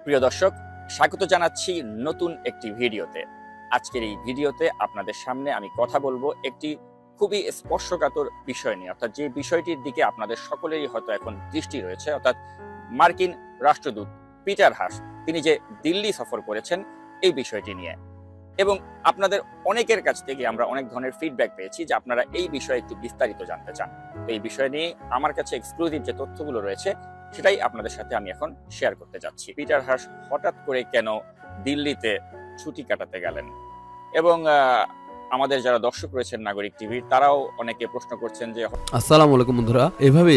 প্রিয় দর্শক, স্বাগত জানাচ্ছি নতুন একটি ভিডিওতে। আজকের এই ভিডিওতে আপনাদের সামনে আমি কথা বলবো একটি খুবই স্পর্শকাতর বিষয় নিয়ে, অর্থাৎ যে বিষয়টির দিকে আপনাদের সকলেরই হয়তো এখন দৃষ্টি রয়েছে, অর্থাৎ মার্কিন রাষ্ট্রদূত পিটার হাস তিনি যে দিল্লি সফর করেছেন এই বিষয়টি নিয়ে। এবং আপনাদের অনেকের কাছ থেকে আমরা অনেক ধরনের ফিডব্যাক পেয়েছি যে আপনারা এই বিষয়ে একটু বিস্তারিত জানতে চান। তো এই বিষয় নিয়ে আমার কাছে এক্সক্লুসিভ যে তথ্যগুলো রয়েছে সেটাই আপনাদের সাথে আমি এখন শেয়ার করতে যাচ্ছি। পিটার হাস হঠাৎ করে কেন দিল্লিতে ছুটি কাটাতে গেলেন, এবং আমাদের যারা দর্শক রয়েছেন নাগরিক টিভির তারাও অনেকে প্রশ্ন করছেন যে আসসালামু আলাইকুম বন্ধুরা, এভাবে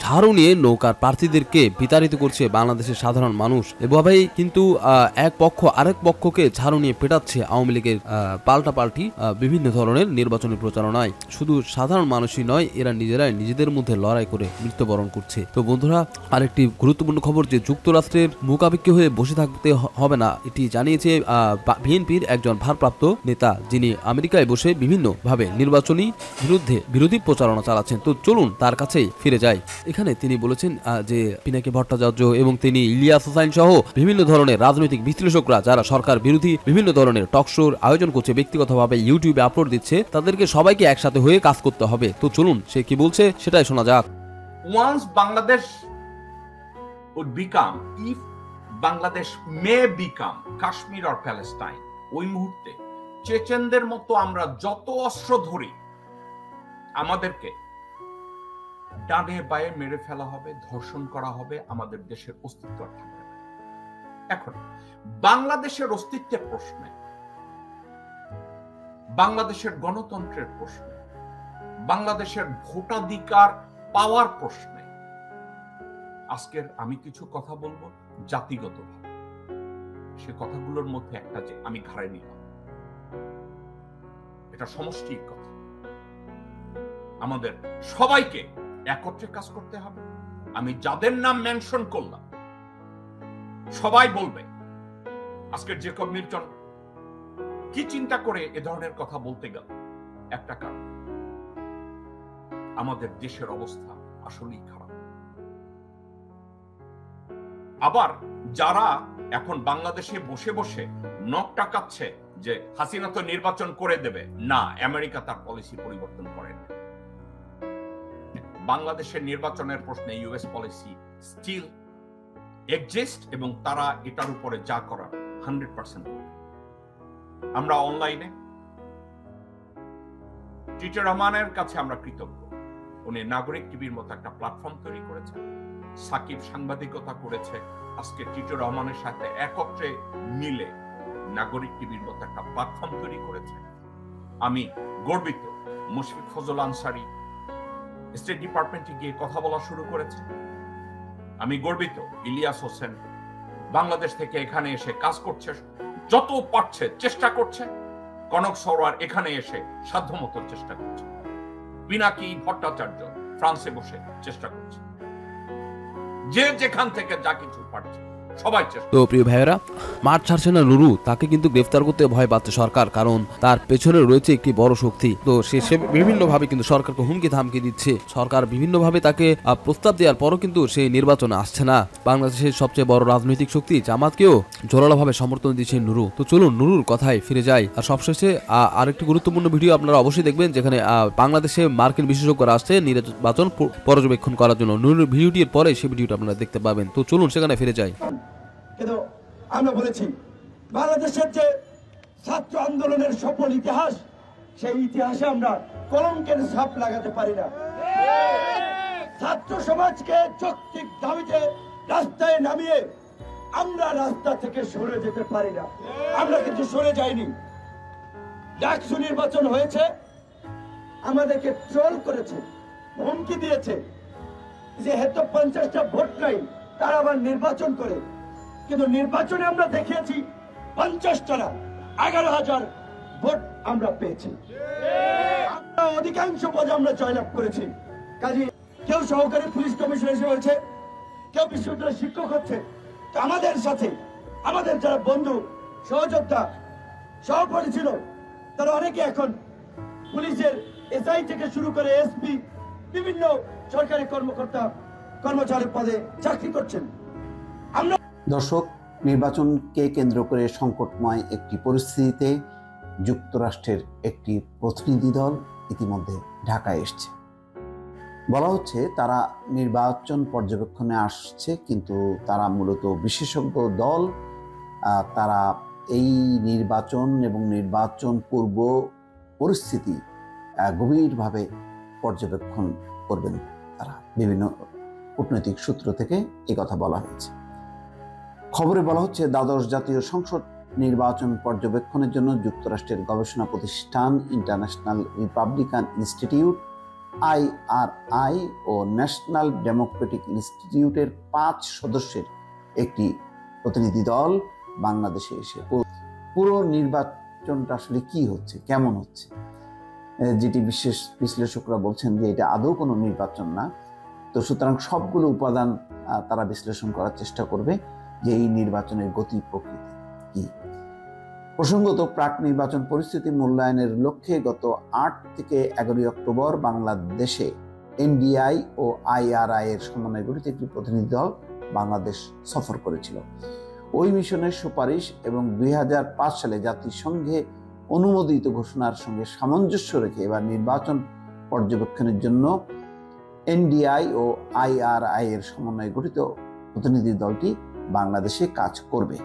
ঝাড়ু নিয়ে নৌকার প্রার্থীদেরকে বিতাড়িত করছে বাংলাদেশের সাধারণ মানুষ। এভাবেই কিন্তু এক পক্ষ আরেক পক্ষকে ঝাড়ু নিয়ে পেটাচ্ছে আওয়ামী লীগের পাল্টাপাল্টি বিভিন্ন ধরনের নির্বাচনী প্রচারণায়। শুধু সাধারণ মানুষই নয়, এরা নিজেরাই নিজেদের মধ্যে লড়াই করে মৃত্যুবরণ করছে। তো বন্ধুরা, আরেকটি গুরুত্বপূর্ণ খবর যে যুক্তরাষ্ট্রের মুখাপেক্ষী হয়ে বসে থাকতে হবে না, এটি জানিয়েছে বিএনপির একজন ভারপ্রাপ্ত নেতা, যিনি আমেরিকায় বসে বিভিন্ন ভাবে নির্বাচনী বিরোধী প্রচারণা চালাচ্ছেন। তো চলুন তার কাছেই ফিরে যাই। এখানে তিনি বলেছেন যে পিনাকি ভট্টাচার্য এবং তিনি ইলিয়াস হোসাইন সহ বিভিন্ন ধরনের রাজনৈতিক বিশ্লেষকরা যারা সরকার বিরোধী বিভিন্ন ধরনের টক শোর আয়োজন করছে, ব্যক্তিগতভাবে ইউটিউবে আপলোড দিচ্ছে, তাদেরকে সবাইকে একসাথে হয়ে কাজ করতে হবে। তো চলুন সে কি বলছে সেটাই শোনা যাক। Once Bangladesh would become, if Bangladesh may become Kashmir or Palestine, ওই মুহূর্তে চেচেনদের মতো আমরা যত অস্ত্র ধরি আমাদেরকে ডানে বায়ে মেরে ফেলা হবে, ধর্ষণ করা হবে, আমাদের দেশের অস্তিত্ব থাকবে না। এখন বাংলাদেশের অস্তিত্বের প্রশ্নে, বাংলাদেশের গণতন্ত্রের প্রশ্নে, বাংলাদেশের ভোটাধিকার পাওয়ার প্রশ্নে আজকের আমি কিছু কথা বলবো জাতিগতভাবে। সে কথাগুলোর মধ্যে একটা যে আমি ঘাড়ে নিলাম, এটা সমষ্টির কথা। আমাদের সবাইকে একত্রে কাজ করতে হবে। আমি যাদের নাম মেনশন করলাম সবাই বলবে আজকের জেকব মিল্টন কি চিন্তা করে এ ধরনের কথা বলতে গেল। একটা কারণ, আমাদের দেশের অবস্থা আসলেই খারাপ। আবার যারা এখন বাংলাদেশে বসে বসে নখ টাকাচ্ছে যে হাসিনা তো নির্বাচন করে দেবে, না, আমেরিকা তার পলিসি পরিবর্তন করে না। বাংলাদেশের নির্বাচনের প্রশ্নে ইউএস পলিসি স্টিল এক্সিস্ট এবং তারা এটার উপরে যা করার 100% করবে। আমরা অনলাইনে টিটার রহমানের কাছে আমরা কৃতজ্ঞ। উনি নাগরিক টিভির মতো একটা প্ল্যাটফর্ম তৈরি করেছেন, সাকিব সাংবাদিকতা করেছে, আজকে টিটার রহমানের সাথে একত্রে মিলে নাগরিক টিভির মতো একটা প্ল্যাটফর্ম তৈরি করেছে। আমি গর্বিত। মুশফিক ফজল আনসারী স্টেট ডিপার্টমেন্টে গিয়ে কথা বলা শুরু করেছে। আমি গর্বিত ইলিয়াস হোসেন বাংলাদেশ থেকে এখানে এসে কাজ করছে, যত পারছে চেষ্টা করছে। কনক সরোয়ার এখানে এসে সাধ্যমতো চেষ্টা করছে। পিনাকি ভট্টাচার্য ফ্রান্সে বসে চেষ্টা করছে। যে যেখান থেকে যা কিছু পারছে সবাই চেষ্টা। তো প্রিয় ভাইয়েরা, মাঠ ছাড়ছে না নুরু, তাকে কিন্তু গ্রেফতার করতে ভয় পাচ্ছে সরকার, কারণ তার পেছনে রয়েছে একটি বড় শক্তি। তো সে বিভিন্ন ভাবে কিন্তু সরকারকে হুমকি ধামকি দিচ্ছে। সরকার বিভিন্ন ভাবে তাকে প্রস্তাব দেওয়ার পরও কিন্তু সেই নির্বাচনে আসছে না। বাংলাদেশের সবচেয়ে বড় রাজনৈতিক শক্তি জামাতকেও জোরালোভাবে সমর্থন দিচ্ছে নুরু। তো চলুন নুরুর কথায় ফিরে যাই। আর সবশেষে আরেকটি গুরুত্বপূর্ণ ভিডিও আপনারা অবশ্যই দেখবেন, যেখানে বাংলাদেশে মার্কিন বিশেষজ্ঞরা আসছে নির্বাচন পর্যবেক্ষণ করার জন্য। নুরুর ভিডিওটির পরে সেই ভিডিওটা আপনারা দেখতে পাবেন। তো চলুন সেখানে ফিরে যাই। কিন্তু আমরা বলেছি বাংলাদেশের যে ছাত্র আন্দোলনের সফল ইতিহাস, সেই ইতিহাসে আমরা কলঙ্কের ছাপ লাগাতে পারি না। ছাত্র সমাজকে যৌক্তিক দাবিতে রাস্তায় নামিয়ে আমরা রাস্তা থেকে সরে যেতে পারি না। আমরা কিন্তু সরে যাইনি। ডাকসু নির্বাচন হয়েছে, আমাদেরকে ট্রোল করেছে, হুমকি দিয়েছে যে হেতু 50টা ভোট নাই, তারা আবার নির্বাচন করে। কিন্তু নির্বাচনে আমরা দেখিয়েছি 50টা না, 11,000 ভোট আমরা পেয়েছি। আমরা অধিকাংশ পদে আমরা জয়লাভ করেছি। কাজে কেউ সহকারী পুলিশ কমিশনার হিসেবে হয়েছে, কেউ বিশ্ববিদ্যালয়ের শিক্ষক হচ্ছে। তো আমাদের সাথে আমাদের যারা বন্ধু, সহযোদ্ধা, সহপাঠী ছিল, তারা অনেকে এখন পুলিশের এসআই থেকে শুরু করে এসপি, বিভিন্ন সরকারি কর্মকর্তা কর্মচারী পদে চাকরি করছেন। আমরা দর্শক, নির্বাচনকে কেন্দ্র করে সংকটময় একটি পরিস্থিতিতে যুক্তরাষ্ট্রের একটি প্রতিনিধি দল ইতিমধ্যে ঢাকায় এসছে। বলা হচ্ছে তারা নির্বাচন পর্যবেক্ষণে আসছে, কিন্তু তারা মূলত বিশেষজ্ঞ দল। তারা এই নির্বাচন এবং নির্বাচন পূর্ব পরিস্থিতি গভীরভাবে পর্যবেক্ষণ করবেন। তারা বিভিন্ন কূটনৈতিক সূত্র থেকে এই কথা বলা হয়েছে। খবরে বলা হচ্ছে দ্বাদশ জাতীয় সংসদ নির্বাচন পর্যবেক্ষণের জন্য যুক্তরাষ্ট্রের গবেষণা প্রতিষ্ঠান ইন্টারন্যাশনাল রিপাবলিকান ইনস্টিটিউট IRI ও ন্যাশনাল ডেমোক্রেটিক ইনস্টিটিউটের 5 সদস্যের একটি প্রতিনিধি দল বাংলাদেশে এসে পুরো নির্বাচনটা আসলে কি হচ্ছে, কেমন হচ্ছে, যেটি বিশেষ বিশ্লেষকরা বলছেন যে এটা আদৌ কোনো নির্বাচন না। তো সুতরাং সবগুলো উপাদান তারা বিশ্লেষণ করার চেষ্টা করবে যে এই নির্বাচনের গতি প্রকৃতি কি। প্রসঙ্গত, প্রাক নির্বাচন পরিস্থিতি মূল্যায়নের লক্ষ্যে গত 8 থেকে 11 অক্টোবর বাংলাদেশে NDI ও IRI এর সমন্বয়ে গঠিত একটি প্রতিনিধি দল বাংলাদেশ সফর করেছিল। ওই মিশনের সুপারিশ এবং 2005 সালে জাতিসংঘে অনুমোদিত ঘোষণার সঙ্গে সামঞ্জস্য রেখে এবার নির্বাচন পর্যবেক্ষণের জন্য NDI ও IRI এর সমন্বয়ে গঠিত প্রতিনিধি দলটি বাংলাদেশে কাজ করবে।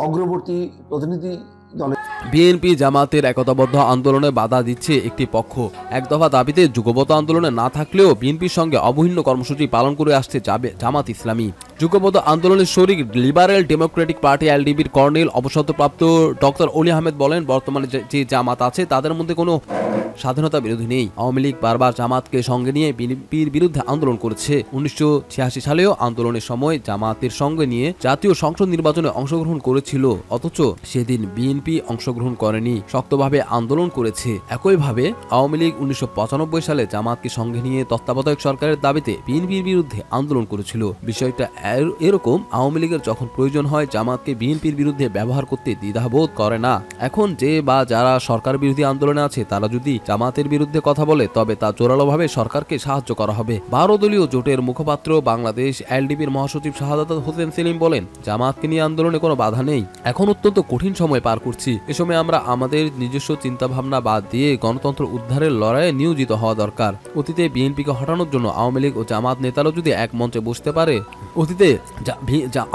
অগ্রবর্তী প্রতিনিধি দলের বিএনপি জামাতের একতাবদ্ধ আন্দোলনে বাধা দিচ্ছে একটি পক্ষ। এক দফা দাবিতে যুগপৎ আন্দোলনে না থাকলেও বিএনপির সঙ্গে অবহিন্ন কর্মসূচি পালন করে আসছে জামাত ইসলামী। যুগপৎ আন্দোলনের শরিক লিবারেল ডেমোক্রেটিক পার্টি LDPর কর্নেল অবসরপ্রাপ্ত ডক্টর অলি আহমেদ বলেন, বর্তমানে যে জামাত আছে তাদের মধ্যে কোনো স্বাধীনতা বিরোধী নেই। আওয়ামী লীগ বারবার জামাতকে সঙ্গে নিয়ে বিএনপির বিরুদ্ধে আন্দোলন করেছে। 1986 সালেও আন্দোলনের সময় জামাতের সঙ্গে নিয়ে জাতীয় সংসদ নির্বাচনে অংশগ্রহণ করেছিল, অথচ সেদিন বিএনপি অংশগ্রহণ করেনি, শক্তভাবে আন্দোলন করেছে। একইভাবে আওয়ামী লীগ 1995 সালে জামাতকে সঙ্গে নিয়ে তত্ত্বাবধায়ক সরকারের দাবিতে বিএনপির বিরুদ্ধে আন্দোলন করেছিল। বিষয়টা এরকম, আওয়ামী লীগের যখন প্রয়োজন হয় জামাতকে বিএনপির বিরুদ্ধে ব্যবহার করতে দ্বিধাবোধ করে না। এখন যে বা যারা সরকার বিরোধী আন্দোলনে আছে তারা যদি জামাতের বিরুদ্ধে কথা বলে তবে তা জোরালোভাবে সরকারকে সাহায্য করা হবে। 12 দলীয় জোটের মুখপাত্র বাংলাদেশ LDPর মহাসচিব শাহাদাত হোসেন সেলিম বলেন, জামাতকে নিয়ে আন্দোলনে কোনো বাধা নেই। এখন অত্যন্ত কঠিন সময় পার করছি। এ সময় আমরা আমাদের নিজস্ব চিন্তাভাবনা বাদ দিয়ে গণতন্ত্র উদ্ধারের লড়াইয়ে নিয়োজিত হওয়া দরকার। অতীতে বিএনপিকে হটানোর জন্য আওয়ামী লীগ ও জামাত নেতারাও যদি এক মঞ্চে বসতে পারে, অতীতে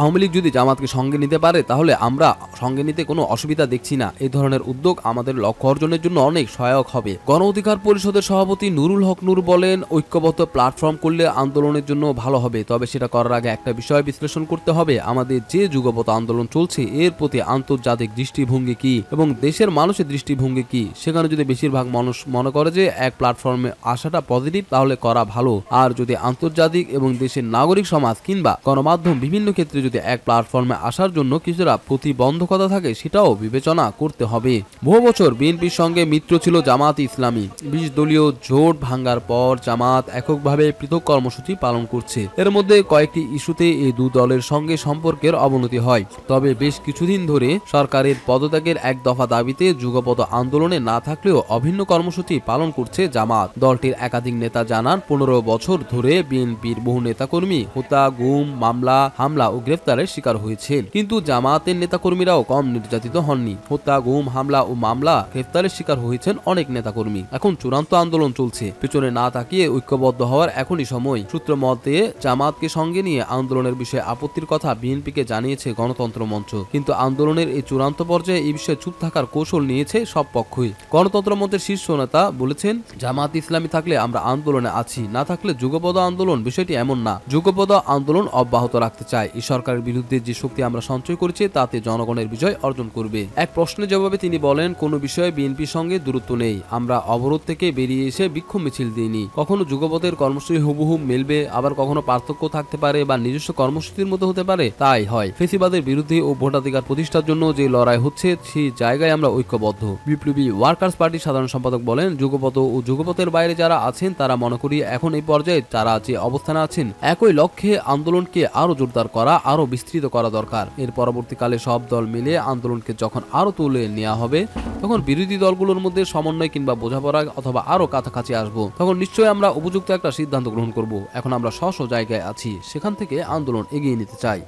আওয়ামী লীগ যদি জামাতকে সঙ্গে নিতে পারে তাহলে আমরা সঙ্গে নিতে কোনো অসুবিধা দেখছি না। এই ধরনের উদ্যোগ আমাদের লক্ষ্য অর্জনের জন্য অনেক সহায়ক হবে। গণ অধিকার পরিষদের সভাপতি নুরুল হক নূর বলেন, ঐক্যবদ্ধ প্ল্যাটফর্ম করলে আন্দোলনের জন্য ভালো হবে, তবে সেটা করার আগে একটা বিষয় বিশ্লেষণ করতে হবে, আমাদের যে যুগপৎ আন্দোলন চলছে এর প্রতি আন্তর্জাতিক দৃষ্টিভঙ্গি কি এবং দেশের মানুষের দৃষ্টিভঙ্গি কি। সেখানে যদি বেশিরভাগ মানুষ মনে করে যে এক প্ল্যাটফর্মে আসাটা পজিটিভ, তাহলে করা ভালো। আর যদি আন্তর্জাতিক এবং দেশের নাগরিক সমাজ কিংবা গণমাধ্যম বিভিন্ন ক্ষেত্রে যদি এক প্ল্যাটফর্মে আসার জন্য কিছুটা প্রতিবন্ধকতা থাকে সেটাও বিবেচনা করতে হবে। বহু বছর বিএনপির সঙ্গে মিত্র ছিল জামাত ইসলামী। 20 দলীয় জোট ভাঙ্গার পর জামাত এককভাবে পৃথক কর্মসূচি পালন করছে। এর মধ্যে কয়েকটি ইস্যুতে এই দু দলের সঙ্গে সম্পর্কের অবনতি হয়। তবে বেশ কিছুদিন ধরে সরকারের পদত্যাগের এক দফা দাবিতে যুগপৎ আন্দোলনে না থাকলেও অভিন্ন কর্মসূচি পালন করছে জামাত। দলটির একাধিক নেতা জানান, 15 বছর ধরে বিএনপির বহু নেতাকর্মী হত্যা, গুম, মামলা, হামলা ও গ্রেফতারের শিকার হয়েছেন, কিন্তু জামাতের নেতাকর্মীরাও কম নির্যাতিত হননি। হত্যা, গুম, হামলা ও মামলা, গ্রেফতারের শিকার হয়েছেন অনেক নেতাকর্মী। এখন চূড়ান্ত আন্দোলন চলছে, পেছনে না তাকিয়ে ঐক্যবদ্ধ হওয়ার এখনই সময়। সূত্র মতে জামাতকে সঙ্গে নিয়ে আন্দোলনের বিষয়ে আপত্তির কথা বিএনপিকে জানিয়েছে গণতন্ত্র মঞ্চ, কিন্তু আন্দোলনের এই চূড়ান্ত পর্যায়ে এই বিষয়ে চুপ থাকার কৌশল নিয়েছে সব পক্ষই। গণতন্ত্র মঞ্চের শীর্ষ নেতা বলেছেন, জামাত ইসলামী থাকলে আমরা আন্দোলনে আছি, না থাকলে যুগপৎ আন্দোলন। বিষয়টি এমন না, যুগপৎ আন্দোলন অব্যাহত রাখতে চায়। এই সরকারের বিরুদ্ধে যে শক্তি আমরা সঞ্চয় করেছি তাতে জনগণের বিজয় অর্জন করবে। এক প্রশ্নের জবাবে তিনি বলেন, কোনো বিষয়ে বিএনপির সঙ্গে দূরত্ব নেই। আমরা অবরোধ থেকে বেরিয়ে এসে বিক্ষোভ মিছিল দিইনি। কখনো যুগপথের কর্মসূচি হুবহু মিলবে, আবার কখনো পার্থক্য থাকতে পারে বা নিজস্ব কর্মসূচির মতো হতে পারে। তাই হয় ফেসিবাদের বিরুদ্ধে ও ভোটাধিকার প্রতিষ্ঠার জন্য যে লড়াই হচ্ছে সেই জায়গায় আমরা ঐক্যবদ্ধ। বিপ্লবী ওয়ার্কার্স পার্টির সাধারণ সম্পাদক বলেন, যুগপথ ও যুগপথের বাইরে যারা আছেন তারা মনে করি এখন এই পর্যায়ে তারা যে অবস্থানে আছেন একই লক্ষ্যে আন্দোলনকে আরো জোরদার করা, আরো বিস্তৃত করা দরকার। এর পরবর্তীকালে সব দল মিলে আন্দোলনকে যখন আরো তুলে নেওয়া হবে তখন বিরোধী দলগুলোর মধ্যে সমন্বয় কিংবা বোঝাপড়া অথবা আরো কাছাকাছি আসবো, তখন নিশ্চয়ই আমরা উপযুক্ত একটা সিদ্ধান্ত গ্রহণ করব। এখন আমরা স্ব জায়গায় আছি, সেখান থেকে আন্দোলন এগিয়ে নিতে চাই।